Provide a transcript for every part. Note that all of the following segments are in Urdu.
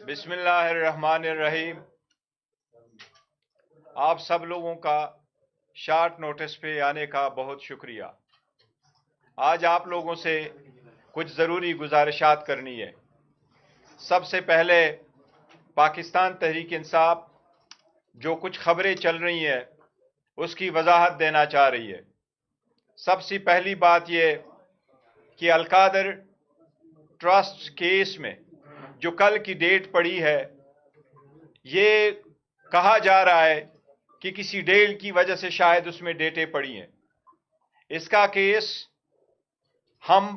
بسم اللہ الرحمن الرحیم. آپ سب لوگوں کا شارٹ نوٹس پہ آنے کا بہت شکریہ. آج آپ لوگوں سے کچھ ضروری گزارشات کرنی ہے. سب سے پہلے پاکستان تحریک انصاف جو کچھ خبریں چل رہی ہیں اس کی وضاحت دینا چاہ رہی ہے. سب سے پہلی بات یہ کہ القادر ٹرسٹ کیس میں جو کل کی ڈیٹ پڑی ہے، یہ کہا جا رہا ہے کہ کسی ڈیل کی وجہ سے شاید اس میں ڈیٹیں پڑی ہیں. اس کا کیس ہم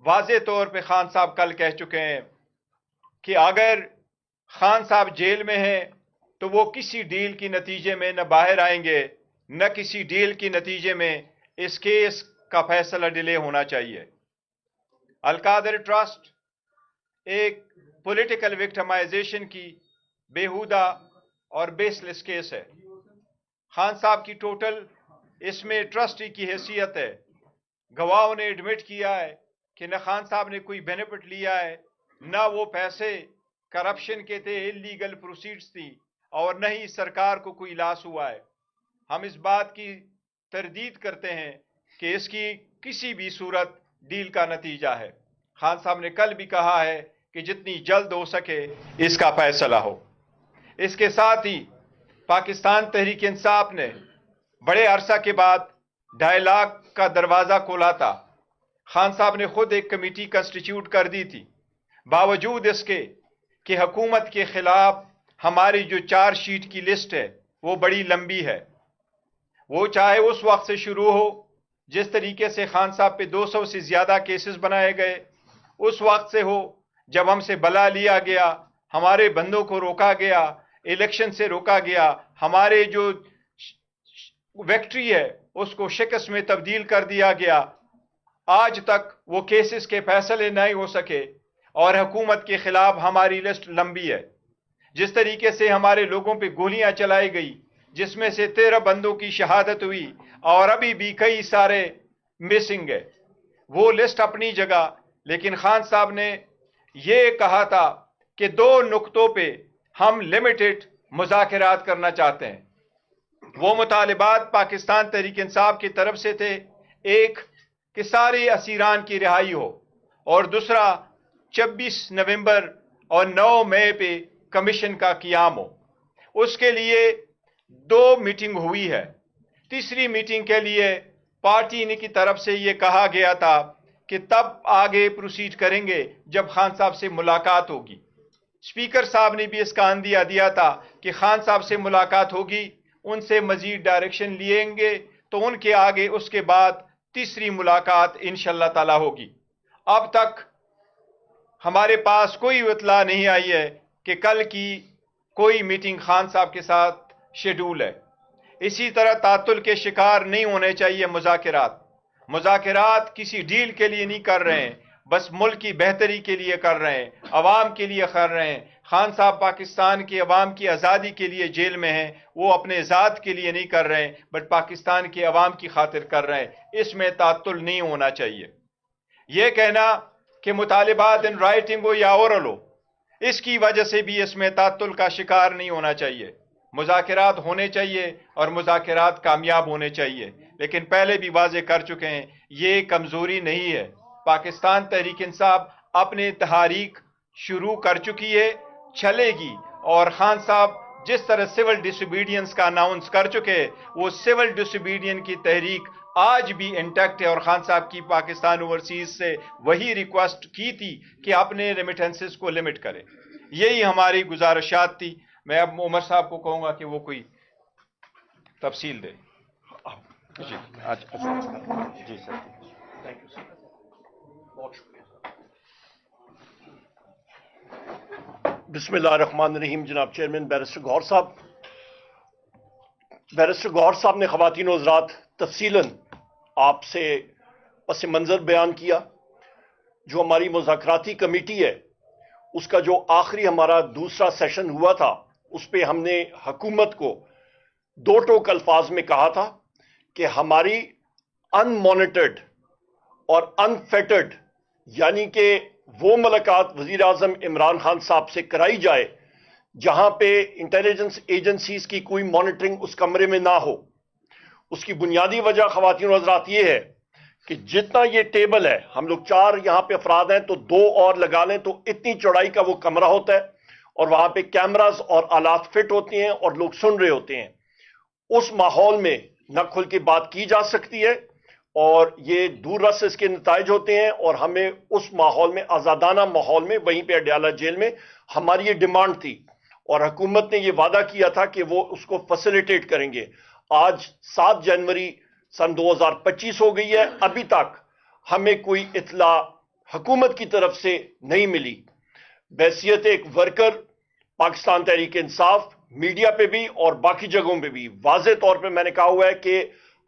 واضح طور پہ خان صاحب کل کہہ چکے ہیں کہ اگر خان صاحب جیل میں ہیں تو وہ کسی ڈیل کی نتیجے میں نہ باہر آئیں گے، نہ کسی ڈیل کی نتیجے میں اس کیس کا فیصلہ ڈیلے ہونا چاہیے. القادر ٹرسٹ ایک پولیٹیکل وکٹمائزیشن کی بےہودہ اور بیس لیس کیس ہے. خان صاحب کی ٹوٹل اس میں ٹرسٹی کی حیثیت ہے. گواہوں نے ایڈمٹ کیا ہے کہ نہ خان صاحب نے کوئی بینیفٹ لیا ہے، نہ وہ پیسے کرپشن کے تھے، انلیگل پروسیڈز تھی، اور نہ ہی سرکار کو کوئی لاس ہوا ہے. ہم اس بات کی تردید کرتے ہیں کہ اس کی کسی بھی صورت ڈیل کا نتیجہ ہے. خان صاحب نے کل بھی کہا ہے کہ جتنی جلد ہو سکے اس کا فیصلہ ہو. اس کے ساتھ ہی پاکستان تحریک انصاف نے بڑے عرصہ کے بعد ڈائیلاگ کا دروازہ کھولا تھا. خان صاحب نے خود ایک کمیٹی کنسٹیٹیوٹ کر دی تھی. باوجود اس کے کہ حکومت کے خلاف ہماری جو چارج شیٹ کی لسٹ ہے وہ بڑی لمبی ہے. وہ چاہے اس وقت سے شروع ہو جس طریقے سے خان صاحب پہ 200 سے زیادہ کیسز بنائے گئے، اس وقت سے ہو جب ہم سے بلا لیا گیا، ہمارے بندوں کو روکا گیا، الیکشن سے روکا گیا، ہمارے جو وکٹری ہے اس کو شکست میں تبدیل کر دیا گیا، آج تک وہ کیسز کے فیصلے نہیں ہو سکے اور حکومت کے خلاف ہماری لسٹ لمبی ہے. جس طریقے سے ہمارے لوگوں پہ گولیاں چلائی گئی، جس میں سے 13 بندوں کی شہادت ہوئی اور ابھی بھی کئی سارے مسنگ ہے، وہ لسٹ اپنی جگہ. لیکن خان صاحب نے یہ کہا تھا کہ 2 نقطوں پہ ہم لمیٹڈ مذاکرات کرنا چاہتے ہیں. وہ مطالبات پاکستان تحریک انصاف کی طرف سے تھے، ایک کہ سارے اسیران کی رہائی ہو، اور دوسرا 26 نومبر اور 9 مئی پہ کمیشن کا قیام ہو. اس کے لیے 2 میٹنگ ہوئی ہے. تیسری میٹنگ کے لیے پارٹی کی طرف سے یہ کہا گیا تھا کہ تب آگے پروسیڈ کریں گے جب خان صاحب سے ملاقات ہوگی. اسپیکر صاحب نے بھی اس کا اندیا دیا تھا کہ خان صاحب سے ملاقات ہوگی، ان سے مزید ڈائریکشن لیں گے تو ان کے آگے اس کے بعد تیسری ملاقات انشاءاللہ تعالی ہوگی. اب تک ہمارے پاس کوئی اطلاع نہیں آئی ہے کہ کل کی کوئی میٹنگ خان صاحب کے ساتھ شیڈول ہے. اسی طرح تعطل کے شکار نہیں ہونے چاہیے مذاکرات کسی ڈیل کے لیے نہیں کر رہے ہیں، بس ملک کی بہتری کے لیے کر رہے ہیں، عوام کے لیے کر رہے ہیں. خان صاحب پاکستان کی عوام کی آزادی کے لیے جیل میں ہیں، وہ اپنے ذات کے لیے نہیں کر رہے ہیں بٹ پاکستان کی عوام کی خاطر کر رہے ہیں. اس میں تعطل نہیں ہونا چاہیے. یہ کہنا کہ مطالبات ان رائٹنگ ہو یا اورل ہو، اس کی وجہ سے بھی اس میں تعطل کا شکار نہیں ہونا چاہیے. مذاکرات ہونے چاہیے اور مذاکرات کامیاب ہونے چاہیے. لیکن پہلے بھی واضح کر چکے ہیں یہ کمزوری نہیں ہے. پاکستان تحریک انصاف اپنے تحریک شروع کر چکی ہے، چلے گی. اور خان صاحب جس طرح سول ڈس اوبیڈینس کا اناؤنس کر چکے، وہ سول ڈس اوبیڈین کی تحریک آج بھی انٹیکٹ ہے. اور خان صاحب کی پاکستان اوورسیز سے وہی ریکویسٹ کی تھی کہ اپنے ریمیٹنسز کو لمٹ کرے. یہی ہماری گزارشات تھی. میں اب عمر صاحب کو کہوں گا کہ وہ کوئی تفصیل دے. جی جی سر. بسم اللہ الرحمن الرحیم. جناب چیئرمین بیرسٹر گوہر صاحب، بیرسٹر گوہر صاحب نے خواتین و حضرات تفصیلاً آپ سے پس منظر بیان کیا. جو ہماری مذاکراتی کمیٹی ہے اس کا جو آخری ہمارا دوسرا سیشن ہوا تھا، اس پہ ہم نے حکومت کو 2 ٹوک الفاظ میں کہا تھا کہ ہماری ان مانیٹرڈ اور ان فیٹرڈ یعنی کہ وہ ملاقات وزیر اعظم عمران خان صاحب سے کرائی جائے جہاں پہ انٹیلیجنس ایجنسیز کی کوئی مانیٹرنگ اس کمرے میں نہ ہو۔ اس کی بنیادی وجہ خواتین و حضرات یہ ہے کہ جتنا یہ ٹیبل ہے، ہم لوگ 4 یہاں پہ افراد ہیں تو 2 اور لگا لیں تو اتنی چوڑائی کا وہ کمرہ ہوتا ہے، اور وہاں پہ کیمراز اور آلات فٹ ہوتے ہیں اور لوگ سن رہے ہوتے ہیں۔ اس ماحول میں نہ کھل کے بات کی جا سکتی ہے، اور یہ دور رس اس کے نتائج ہوتے ہیں، اور ہمیں اس ماحول میں، آزادانہ ماحول میں، وہیں پہ اڈیالہ جیل میں ہماری یہ ڈیمانڈ تھی، اور حکومت نے یہ وعدہ کیا تھا کہ وہ اس کو فیسیلیٹیٹ کریں گے۔ آج 7 جنوری سن 2025 ہو گئی ہے، ابھی تک ہمیں کوئی اطلاع حکومت کی طرف سے نہیں ملی۔ بحیثیت ایک ورکر پاکستان تحریک انصاف، میڈیا پہ بھی اور باقی جگہوں پہ بھی واضح طور پہ میں نے کہا ہوا ہے کہ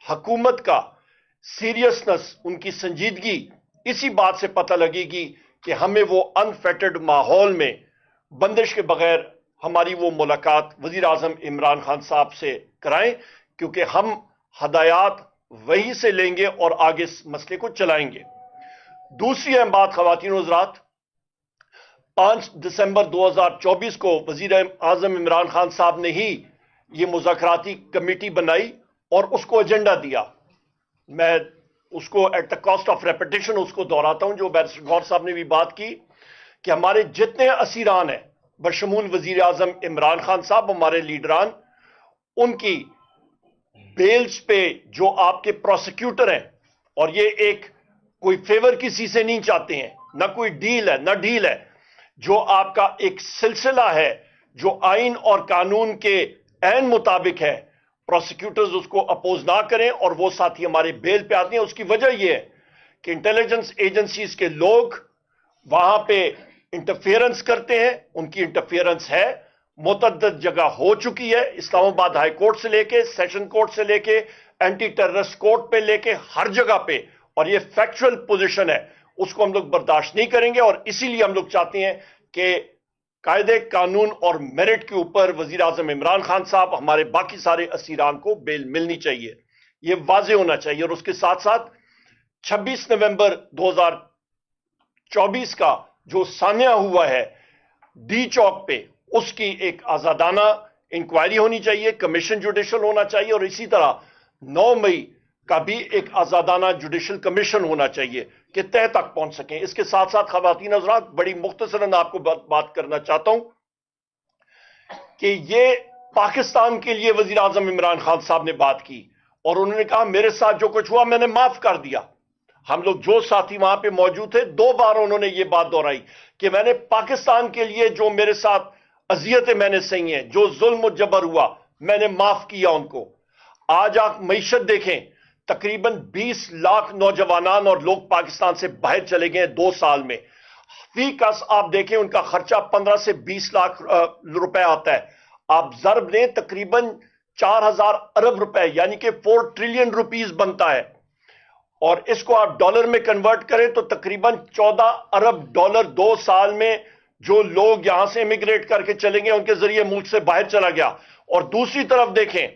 حکومت کا سیریسنس، ان کی سنجیدگی اسی بات سے پتہ لگے گی کہ ہمیں وہ انفیٹرڈ ماحول میں بندش کے بغیر ہماری وہ ملاقات وزیر اعظم عمران خان صاحب سے کرائیں، کیونکہ ہم ہدایات وہیں سے لیں گے اور آگے اس مسئلے کو چلائیں گے۔ دوسری اہم بات خواتین و حضرات، 5 دسمبر 2024 کو وزیر اعظم عمران خان صاحب نے ہی یہ مذاکراتی کمیٹی بنائی اور اس کو ایجنڈا دیا۔ میں اس کو at the cost of repetition اس کو دہراتا ہوں، جو بیرسٹر غور صاحب نے بھی بات کی کہ ہمارے جتنے اسیران ہیں بشمول وزیر اعظم عمران خان صاحب، ہمارے لیڈران، ان کی بیلز پہ جو آپ کے پروسیکیوٹر ہیں، اور یہ ایک کوئی فیور کسی سے نہیں چاہتے ہیں، نہ کوئی ڈیل ہے نہ ڈیل ہے، جو آپ کا ایک سلسلہ ہے جو آئین اور قانون کے عین مطابق ہے، پروسیکیوٹرز اس کو اپوز نہ کریں اور وہ ساتھی ہمارے بیل پہ آتے ہیں۔ اس کی وجہ یہ ہے کہ انٹیلیجنس ایجنسیز کے لوگ وہاں پہ انٹرفیئرنس کرتے ہیں، ان کی انٹرفیئرنس ہے، متعدد جگہ ہو چکی ہے، اسلام آباد ہائی کورٹ سے لے کے سیشن کورٹ سے لے کے اینٹی ٹیررسٹ کورٹ پہ لے کے ہر جگہ پہ، اور یہ فیکچول پوزیشن ہے، اس کو ہم لوگ برداشت نہیں کریں گے، اور اسی لیے ہم لوگ چاہتے ہیں کہ قاعدے قانون اور میرٹ کے اوپر وزیر اعظم عمران خان صاحب، ہمارے باقی سارے اسیران کو بیل ملنی چاہیے، یہ واضح ہونا چاہیے۔ اور اس کے ساتھ ساتھ 26 نومبر 2024 کا جو سانحہ ہوا ہے ڈی چوک پہ، اس کی ایک آزادانہ انکوائری ہونی چاہیے، کمیشن جوڈیشل ہونا چاہیے، اور اسی طرح 9 مئی کا بھی ایک آزادانہ جوڈیشل کمیشن ہونا چاہیے کہ تہ تک پہنچ سکیں۔ اس کے ساتھ ساتھ خواتین حضرات، بڑی مختصراً آپ کو بات کرنا چاہتا ہوں کہ یہ پاکستان کے لیے وزیر اعظم عمران خان صاحب نے بات کی، اور انہوں نے کہا میرے ساتھ جو کچھ ہوا میں نے معاف کر دیا۔ ہم لوگ جو ساتھی وہاں پہ موجود تھے، 2 بار انہوں نے یہ بات دہرائی کہ میں نے پاکستان کے لیے جو میرے ساتھ اذیتیں میں نے سہی ہیں، جو ظلم و جبر ہوا، میں نے معاف کیا ان کو۔ آج آپ معیشت دیکھیں، تقریباً 20 لاکھ نوجوانان اور لوگ پاکستان سے باہر چلے گئے 2 سال میں۔ فی کس آپ دیکھیں ان کا خرچہ 15 سے 20 لاکھ روپے آتا ہے۔ آپ ضرب لیں، تقریباً 4000 ارب روپے، یعنی کہ 4 ٹریلین روپیز بنتا ہے، اور اس کو آپ ڈالر میں کنورٹ کریں تو تقریباً 14 ارب ڈالر 2 سال میں جو لوگ یہاں سے امیگریٹ کر کے چلیں گے ان کے ذریعے ملک سے باہر چلا گیا۔ اور دوسری طرف دیکھیں،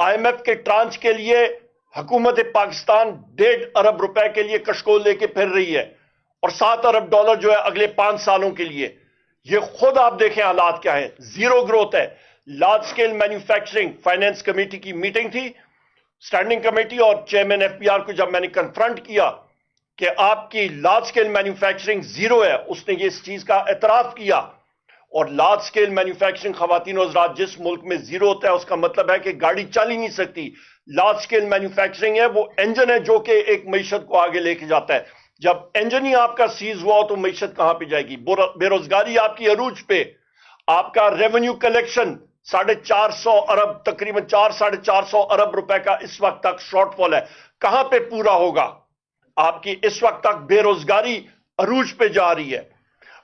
آئی ایم ایف کے ٹرانچ کے لیے حکومت پاکستان 1.5 ارب روپے کے لیے کشکول لے کے پھر رہی ہے، اور 7 ارب ڈالر جو ہے اگلے 5 سالوں کے لیے۔ یہ خود آپ دیکھیں حالات کیا ہیں، زیرو گروتھ ہے۔ Large scale manufacturing finance committee کی میٹنگ تھی، اسٹینڈنگ کمیٹی، اور چیئرمین ایف پی آر کو جب میں نے کنفرنٹ کیا کہ آپ کی لارج سکیل مینوفیکچرنگ زیرو ہے، اس نے یہ اس چیز کا اعتراف کیا۔ اور لارج سکیل مینوفیکچرنگ خواتین و حضرات، جس ملک میں زیرو ہوتا ہے اس کا مطلب ہے کہ گاڑی چل ہی نہیں سکتی۔ لارج سکیل مینوفیکچرنگ ہے وہ انجن ہے جو کہ ایک معیشت کو آگے لے کے جاتا ہے۔ جب انجن ہی آپ کا سیز ہوا ہو تو معیشت کہاں پہ جائے گی؟ بے روزگاری آپ کی عروج پہ، آپ کا ریونیو کلیکشن 450 ارب، تقریباً 400-450 ارب روپے کا اس وقت تک شارٹ فال ہے، کہاں پہ پورا ہوگا؟ آپ کی اس وقت تک بے روزگاری عروج پہ جا رہی ہے،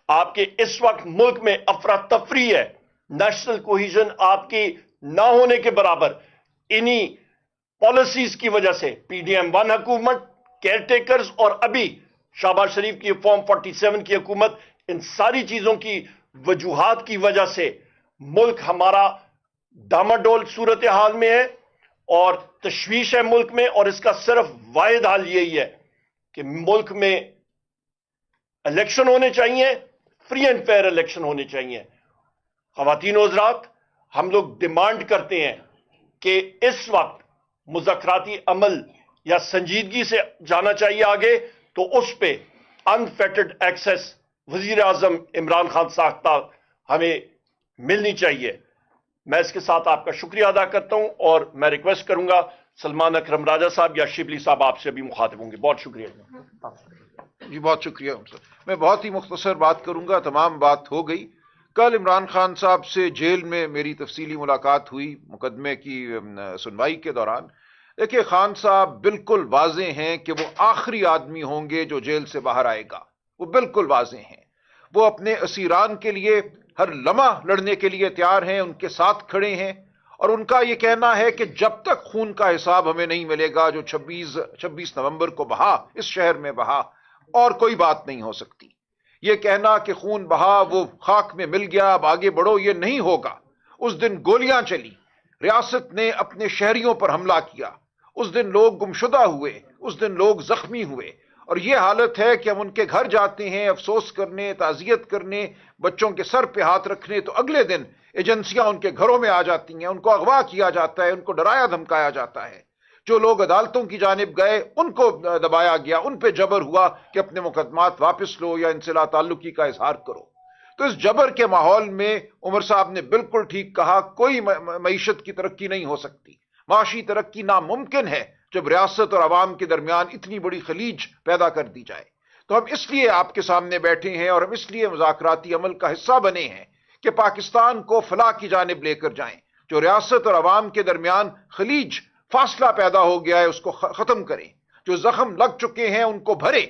آپ کے اس وقت ملک میں افراتفری ہے، نیشنل کوہیژن آپ کی نہ ہونے کے برابر۔ انہی پالیسیز کی وجہ سے پی ڈی ایم 1 حکومت، کیئر ٹیکرز، اور ابھی شہباز شریف کی فارم 47 کی حکومت، ان ساری چیزوں کی وجوہات کی وجہ سے ملک ہمارا ڈاماڈول صورتحال میں ہے، اور تشویش ہے ملک میں، اور اس کا صرف واحد حل یہی ہے کہ ملک میں الیکشن ہونے چاہیے, فری اینڈ فیئر الیکشن ہونے چاہیے. خواتین و حضرات, ہم لوگ ڈیمانڈ کرتے ہیں کہ اس وقت مذاکراتی عمل یا سنجیدگی سے جانا چاہیے آگے, تو اس پہ انفیٹڈ ایکسس وزیر اعظم عمران خان صاحب ہمیں ملنی چاہیے. میں اس کے ساتھ آپ کا شکریہ ادا کرتا ہوں, اور میں ریکویسٹ کروں گا سلمان اکرم راجہ صاحب یا شبلی صاحب آپ سے بھی مخاطب ہوں گے. بہت شکریہ. جی بہت شکریہ میں بہت ہی مختصر بات کروں گا, تمام بات ہو گئی. کل عمران خان صاحب سے جیل میں میری تفصیلی ملاقات ہوئی مقدمے کی سنوائی کے دوران. دیکھیے خان صاحب بالکل واضح ہیں کہ وہ آخری آدمی ہوں گے جو جیل سے باہر آئے گا, وہ بالکل واضح ہیں. وہ اپنے اسیران کے لیے ہر لمحہ لڑنے کے لیے تیار ہیں, ان کے ساتھ کھڑے ہیں, اور ان کا یہ کہنا ہے کہ جب تک خون کا حساب ہمیں نہیں ملے گا جو 26 نومبر کو بہا اس شہر میں بہا, اور کوئی بات نہیں ہو سکتی. یہ کہنا کہ خون بہا وہ خاک میں مل گیا اب آگے بڑھو, یہ نہیں ہوگا. اس دن گولیاں چلی, ریاست نے اپنے شہریوں پر حملہ کیا, اس دن لوگ گمشدہ ہوئے, اس دن لوگ زخمی ہوئے, اور یہ حالت ہے کہ ہم ان کے گھر جاتے ہیں افسوس کرنے, تعزیت کرنے, بچوں کے سر پہ ہاتھ رکھنے, تو اگلے دن ایجنسیاں ان کے گھروں میں آ جاتی ہیں, ان کو اغوا کیا جاتا ہے, ان کو ڈرایا دھمکایا جاتا ہے. جو لوگ عدالتوں کی جانب گئے ان کو دبایا گیا, ان پہ جبر ہوا کہ اپنے مقدمات واپس لو یا ان سے لا تعلقی کا اظہار کرو. تو اس جبر کے ماحول میں عمر صاحب نے بالکل ٹھیک کہا, کوئی معیشت کی ترقی نہیں ہو سکتی, معاشی ترقی ناممکن ہے جب ریاست اور عوام کے درمیان اتنی بڑی خلیج پیدا کر دی جائے. تو ہم اس لیے آپ کے سامنے بیٹھے ہیں اور ہم اس لیے مذاکراتی عمل کا حصہ بنے ہیں کہ پاکستان کو فلاح کی جانب لے کر جائیں. جو ریاست اور عوام کے درمیان خلیج فاصلہ پیدا ہو گیا ہے اس کو ختم کریں, جو زخم لگ چکے ہیں ان کو بھرے.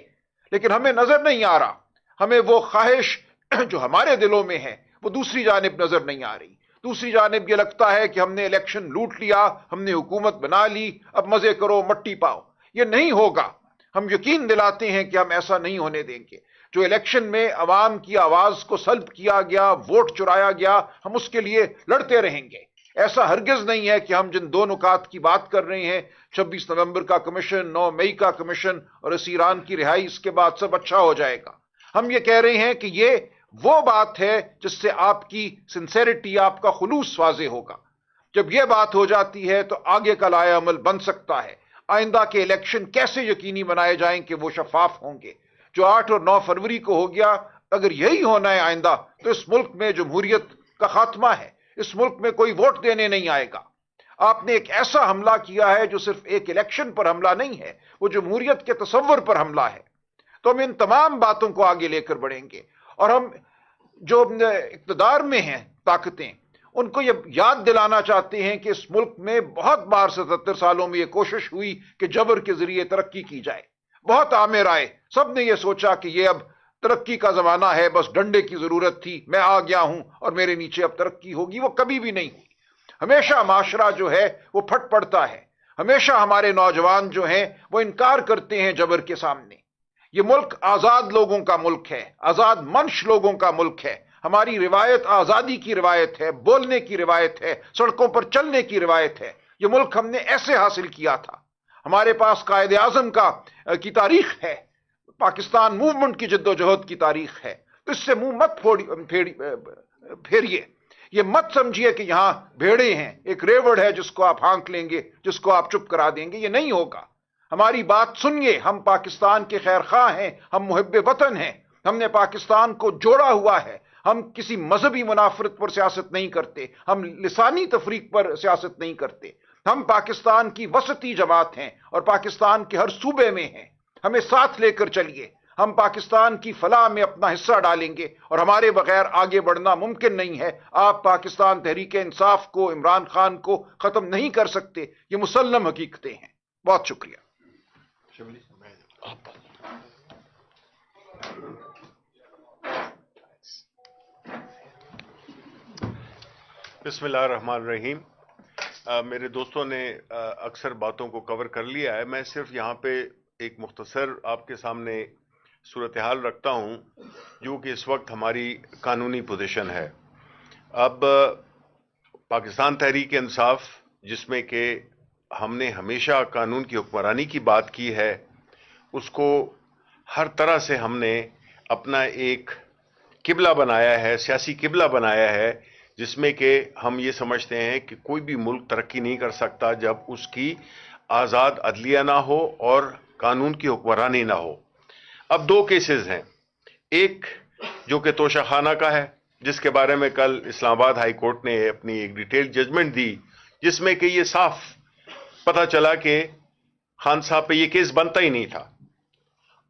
لیکن ہمیں نظر نہیں آ رہا, ہمیں وہ خواہش جو ہمارے دلوں میں ہے وہ دوسری جانب نظر نہیں آ رہی. دوسری جانب یہ لگتا ہے کہ ہم نے الیکشن لوٹ لیا, ہم نے حکومت بنا لی, اب مزے کرو مٹی پاؤ. یہ نہیں ہوگا. ہم یقین دلاتے ہیں کہ ہم ایسا نہیں ہونے دیں گے. جو الیکشن میں عوام کی آواز کو سلب کیا گیا, ووٹ چرایا گیا, ہم اس کے لیے لڑتے رہیں گے. ایسا ہرگز نہیں ہے کہ ہم جن دو نکات کی بات کر رہے ہیں, 26 نومبر کا کمیشن, 9 مئی کا کمیشن اور اسیران کی رہائی, اس کے بعد سب اچھا ہو جائے گا. ہم یہ کہہ رہے ہیں کہ یہ وہ بات ہے جس سے آپ کی سنسیریٹی, آپ کا خلوص واضح ہوگا. جب یہ بات ہو جاتی ہے تو آگے کا لائحہ عمل بن سکتا ہے. آئندہ کے الیکشن کیسے یقینی بنائے جائیں کہ وہ شفاف ہوں گے. جو 8 اور 9 فروری کو ہو گیا, اگر یہی ہونا ہے آئندہ تو اس ملک میں جمہوریت کا خاتمہ ہے, اس ملک میں کوئی ووٹ دینے نہیں آئے گا. آپ نے ایک ایسا حملہ کیا ہے جو صرف ایک الیکشن پر حملہ نہیں ہے, وہ جمہوریت کے تصور پر حملہ ہے. تو ہم ان تمام باتوں کو آگے لے کر بڑھیں گے, اور ہم جو اقتدار میں ہیں طاقتیں, ان کو یہ یاد دلانا چاہتے ہیں کہ اس ملک میں بہت بار 77 سالوں میں یہ کوشش ہوئی کہ جبر کے ذریعے ترقی کی جائے. بہت آمر آئے, سب نے یہ سوچا کہ یہ اب ترقی کا زمانہ ہے, بس ڈنڈے کی ضرورت تھی, میں آ گیا ہوں اور میرے نیچے اب ترقی ہوگی. وہ کبھی بھی نہیں ہوئی. ہمیشہ معاشرہ جو ہے وہ پھٹ پڑتا ہے, ہمیشہ ہمارے نوجوان جو ہیں وہ انکار کرتے ہیں جبر کے سامنے. یہ ملک آزاد لوگوں کا ملک ہے, آزاد منش لوگوں کا ملک ہے. ہماری روایت آزادی کی روایت ہے, بولنے کی روایت ہے, سڑکوں پر چلنے کی روایت ہے. یہ ملک ہم نے ایسے حاصل کیا تھا. ہمارے پاس قائد اعظم کی تاریخ ہے, پاکستان موومنٹ کی جد و جہد کی تاریخ ہے. تو اس سے منہ مت پھیریے. یہ مت سمجھیے کہ یہاں بھیڑے ہیں, ایک ریوڑ ہے جس کو آپ ہانک لیں گے, جس کو آپ چپ کرا دیں گے. یہ نہیں ہوگا. ہماری بات سنیے, ہم پاکستان کے خیر خواہ ہیں, ہم محب وطن ہیں, ہم نے پاکستان کو جوڑا ہوا ہے. ہم کسی مذہبی منافرت پر سیاست نہیں کرتے, ہم لسانی تفریق پر سیاست نہیں کرتے. ہم پاکستان کی وسطی جماعت ہیں اور پاکستان کے ہر صوبے میں ہیں. ہمیں ساتھ لے کر چلیے. ہم پاکستان کی فلاح میں اپنا حصہ ڈالیں گے, اور ہمارے بغیر آگے بڑھنا ممکن نہیں ہے. آپ پاکستان تحریک انصاف کو, عمران خان کو ختم نہیں کر سکتے. یہ مسلم حقیقتیں ہیں. بہت شکریہ. بسم اللہ الرحمن الرحیم. میرے دوستوں نے اکثر باتوں کو کور کر لیا ہے. میں صرف یہاں پہ ایک مختصر آپ کے سامنے صورتحال رکھتا ہوں جو کہ اس وقت ہماری قانونی پوزیشن ہے. اب پاکستان تحریک انصاف, جس میں کہ ہم نے ہمیشہ قانون کی حکمرانی کی بات کی ہے, اس کو ہر طرح سے ہم نے اپنا ایک قبلہ بنایا ہے، سیاسی قبلہ بنایا ہے، جس میں کہ ہم یہ سمجھتے ہیں کہ کوئی بھی ملک ترقی نہیں کر سکتا جب اس کی آزاد عدلیہ نہ ہو اور قانون کی حکمرانی نہ ہو۔ اب دو کیسز ہیں، ایک جو کہ توشہ خانہ کا ہے، جس کے بارے میں کل اسلام آباد ہائی کورٹ نے اپنی ایک ڈیٹیل ججمنٹ دی، جس میں کہ یہ صاف پتہ چلا کہ خان صاحب پہ یہ کیس بنتا ہی نہیں تھا،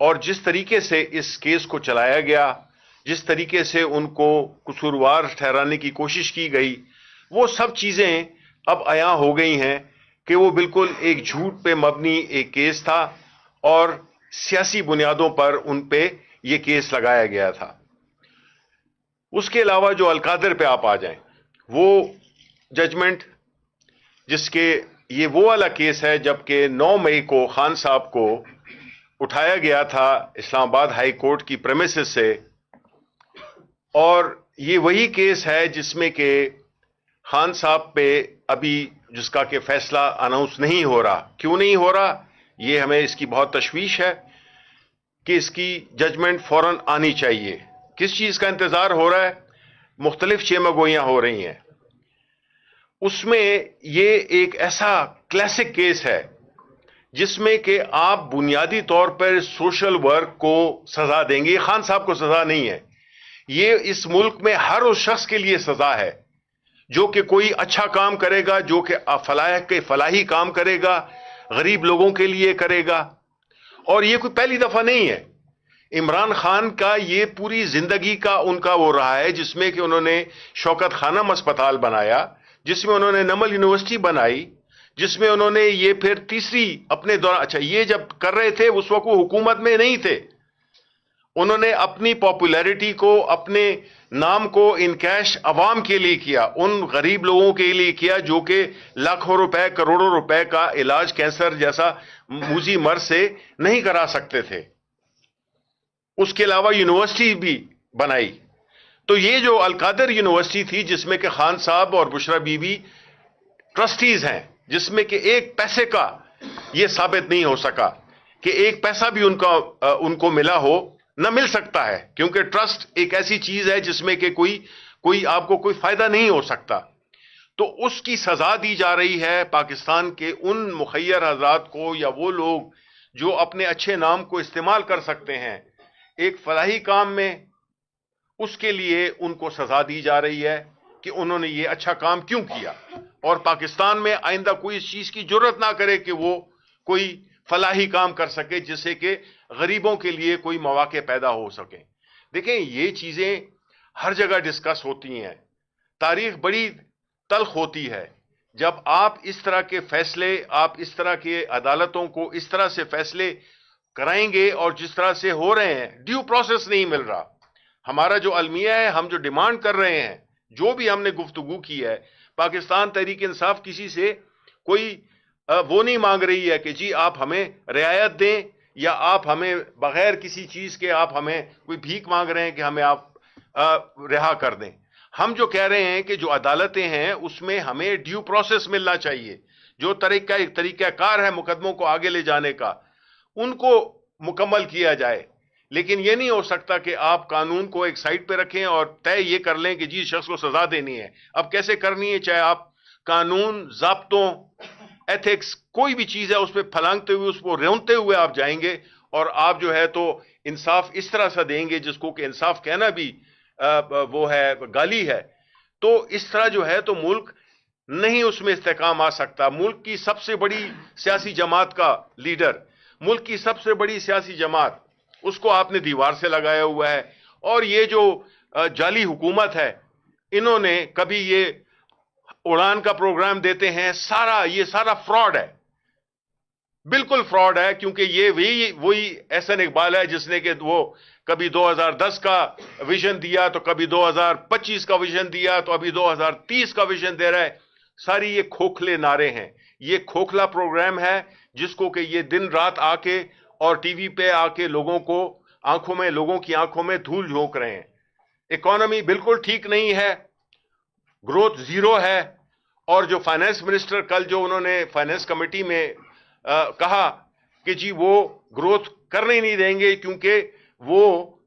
اور جس طریقے سے اس کیس کو چلایا گیا، جس طریقے سے ان کو قصوروار ٹھہرانے کی کوشش کی گئی، وہ سب چیزیں اب عیاں ہو گئی ہیں کہ وہ بالکل ایک جھوٹ پہ مبنی ایک کیس تھا اور سیاسی بنیادوں پر ان پہ یہ کیس لگایا گیا تھا۔ اس کے علاوہ جو القادر پہ آپ آ جائیں، وہ ججمنٹ جس کے یہ وہ والا کیس ہے جبکہ 9 مئی کو خان صاحب کو اٹھایا گیا تھا اسلام آباد ہائی کورٹ کی پریمیسز سے، اور یہ وہی کیس ہے جس میں کہ خان صاحب پہ ابھی جس کا کہ فیصلہ اناؤنس نہیں ہو رہا۔ کیوں نہیں ہو رہا؟ یہ ہمیں اس کی بہت تشویش ہے کہ اس کی ججمنٹ فوراً آنی چاہیے۔ کس چیز کا انتظار ہو رہا ہے؟ مختلف چیمگوئیاں ہو رہی ہیں۔ اس میں یہ ایک ایسا کلاسک کیس ہے جس میں کہ آپ بنیادی طور پر سوشل ورک کو سزا دیں گے۔ خان صاحب کو سزا نہیں ہے، یہ اس ملک میں ہر اس شخص کے لیے سزا ہے جو کہ کوئی اچھا کام کرے گا، جو کہ فلاحی کام کرے گا، غریب لوگوں کے لیے کرے گا۔ اور یہ کوئی پہلی دفعہ نہیں ہے، عمران خان کا یہ پوری زندگی کا ان کا وہ رہا ہے، جس میں کہ انہوں نے شوکت خانم اسپتال بنایا، جس میں انہوں نے نمل یونیورسٹی بنائی، جس میں انہوں نے یہ پھر تیسری اپنے دوران، اچھا یہ جب کر رہے تھے اس وقت وہ حکومت میں نہیں تھے، انہوں نے اپنی پاپولیرٹی کو، اپنے نام کو انکیش عوام کے لیے کیا، ان غریب لوگوں کے لیے کیا جو کہ لاکھوں روپے، کروڑوں روپے کا علاج کینسر جیسا موذی مرض سے نہیں کرا سکتے تھے۔ اس کے علاوہ یونیورسٹی بھی بنائی۔ تو یہ جو القادر یونیورسٹی تھی جس میں کہ خان صاحب اور بشرا بی بی ٹرسٹیز ہیں، جس میں کہ ایک پیسے کا یہ ثابت نہیں ہو سکا کہ ایک پیسہ بھی ان کو ملا ہو، نہ مل سکتا ہے، کیونکہ ٹرسٹ ایک ایسی چیز ہے جس میں کہ کوئی آپ کو کوئی فائدہ نہیں ہو سکتا۔ تو اس کی سزا دی جا رہی ہے پاکستان کے ان مخیر حضرات کو، یا وہ لوگ جو اپنے اچھے نام کو استعمال کر سکتے ہیں ایک فلاحی کام میں، اس کے لیے ان کو سزا دی جا رہی ہے کہ انہوں نے یہ اچھا کام کیوں کیا، اور پاکستان میں آئندہ کوئی اس چیز کی جرت نہ کرے کہ وہ کوئی فلاحی کام کر سکے جس سے کہ غریبوں کے لیے کوئی مواقع پیدا ہو سکیں۔ دیکھیں یہ چیزیں ہر جگہ ڈسکس ہوتی ہیں، تاریخ بڑی تلخ ہوتی ہے جب آپ اس طرح کے فیصلے، آپ اس طرح کے عدالتوں کو اس طرح سے فیصلے کرائیں گے، اور جس طرح سے ہو رہے ہیں، ڈیو پروسیس نہیں مل رہا۔ ہمارا جو المیہ ہے، ہم جو ڈیمانڈ کر رہے ہیں، جو بھی ہم نے گفتگو کی ہے، پاکستان تحریک انصاف کسی سے کوئی وہ نہیں مانگ رہی ہے کہ جی آپ ہمیں رعایت دیں، یا آپ ہمیں بغیر کسی چیز کے آپ ہمیں کوئی بھیک مانگ رہے ہیں کہ ہمیں آپ رہا کر دیں۔ ہم جو کہہ رہے ہیں کہ جو عدالتیں ہیں اس میں ہمیں ڈیو پروسیس ملنا چاہیے، جو طریقہ کار ہے مقدموں کو آگے لے جانے کا، ان کو مکمل کیا جائے۔ لیکن یہ نہیں ہو سکتا کہ آپ قانون کو ایک سائٹ پہ رکھیں اور طے یہ کر لیں کہ جی شخص کو سزا دینی ہے۔ اب کیسے کرنی ہے؟ چاہے آپ قانون، ضابطوں، ایتھکس، کوئی بھی چیز ہے اس پہ پھلانگتے ہوئے، اس کو رونتے ہوئے آپ جائیں گے، اور آپ جو ہے تو انصاف اس طرح سے دیں گے جس کو کہ انصاف کہنا بھی وہ ہے گالی ہے، تو اس طرح جو ہے تو ملک نہیں اس میں استحکام آ سکتا۔ ملک کی سب سے بڑی سیاسی جماعت کا لیڈر، ملک کی سب سے بڑی سیاسی جماعت، اس کو آپ نے دیوار سے لگایا ہوا ہے۔ اور یہ جو جعلی حکومت ہے، انہوں نے کبھی یہ اڑان کا پروگرام دیتے ہیں، یہ سارا فراڈ ہے، بالکل فراڈ ہے، کیونکہ یہ وہی احسن اقبال ہے جس نے کہ وہ کبھی 2010 کا ویژن دیا، تو کبھی 2025 کا ویژن دیا، تو ابھی 2030 کا ویژن دے رہا ہے۔ ساری یہ کھوکھلے نعرے ہیں، یہ کھوکھلا پروگرام ہے جس کو کہ یہ دن رات آ کے اور ٹی وی پہ آ کے لوگوں کی آنکھوں میں دھول جھونک رہے ہیں۔ اکانومی بالکل ٹھیک نہیں ہے، گروتھ زیرو ہے، اور جو فائنانس منسٹر کل جو انہوں نے فائنانس کمیٹی میں کہا کہ جی وہ گروتھ کرنے نہیں دیں گے کیونکہ وہ